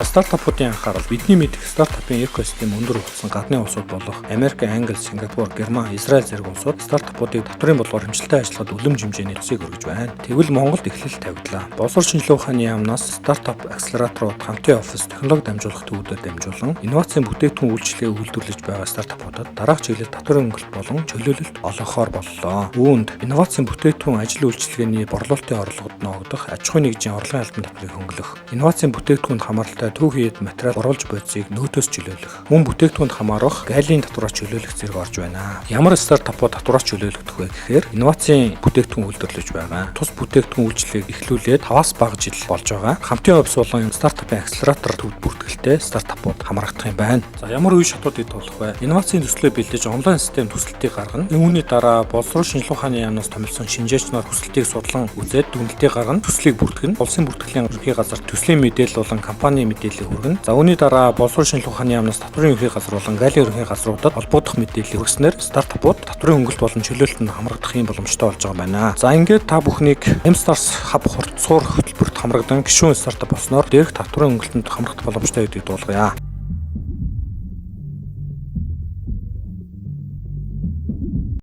Стартапуудын анхаарал бидний мэдих стартапын экосистем өндөр хөгжсөн гадны улсууд болох Америк, Англи, Сингапур, Герман, Израиль зэрэг улсууд стартапуудыг татврын бодлогоор хэмжилттэй ажиллахад үлэм хэмжээний төсвийг өргөж байна. Тэгвэл Монголд эхлэл тавигдлаа. Боловсрол шинжилгээ ухааны яамнаас стартап акселераторууд хамтын офис технологи дамжуулах төвүүдэд дамжуулан инновацийн бүтээгдэхүүн үйлчлэгээ үйлдвэрлэж байгаа стартапуудад дараах чиглэлд татврын өнгөлт болон чөлөөлөлт олгохоор боллоо. Үүнд инновацийн бүтээгдэхүүн ажил үйлчилгээний борлуулалтын орлогод ногдох аж ахуйн нэгжийн орлогын албан татврыг хөнгөлөх, инновацийн бүтээгдэхүүнд хамааралтай түүхийд материал оруулж бодисыг нөөтөөс чөлөөлөх, мөн бүтээгдэхүүнд хамаарах гайлын татвараас чөлөөлөх зэрэг орж байна. Ямар стартапууд татвараас чөлөөлөгдөх вэ гэхээр инновацийн бүтээгдэхүүн үйлдвэрлэж байгаа. Тус бүтээгдэхүүн үйлчлэгийг эхлүүлээд 5-аас бага жил болж байгаа. Хамтын офис болон стартапын акселератор төвд бүртгэлтэй стартапууд хамрагдах юм байна. За ямар үе шатуудыг тулах вэ? Инновацийн төслөө бэлдэж онлайн систем төсөлтийг гаргана. Үүний дараа боловсрол шинжилгээ ухааны яамнаас томилсон шинжээч нар хүсэлтийг судлан үзээд дүгнэлтийг гаргана. Төслийг бүртгэн. Улсын бүртгэлийн ерөнхий газар төслийн мэдээлэл болон компани мэдээллийг хүргэнэ. За үүний дараа боловсрол шинжилгээ ухааны яамнаас татврын ерөнхий газар болон гайлын ерөнхий газруудад холбогдох мэдээллийг хүргэснээр стартапууд татврын өнгөлт болон чөлөөлөлтөнд хамрагдах юм боломжтой болж байгаа юм байна. За ингээд та бүхнийг M-Stars хаб хурцуур хөтөлбөрт хамрагдан гишүүн стартап болсноор дээрх татврын өнгөлтөнд хамрагдах боломжтой гэдгийг дуулгая.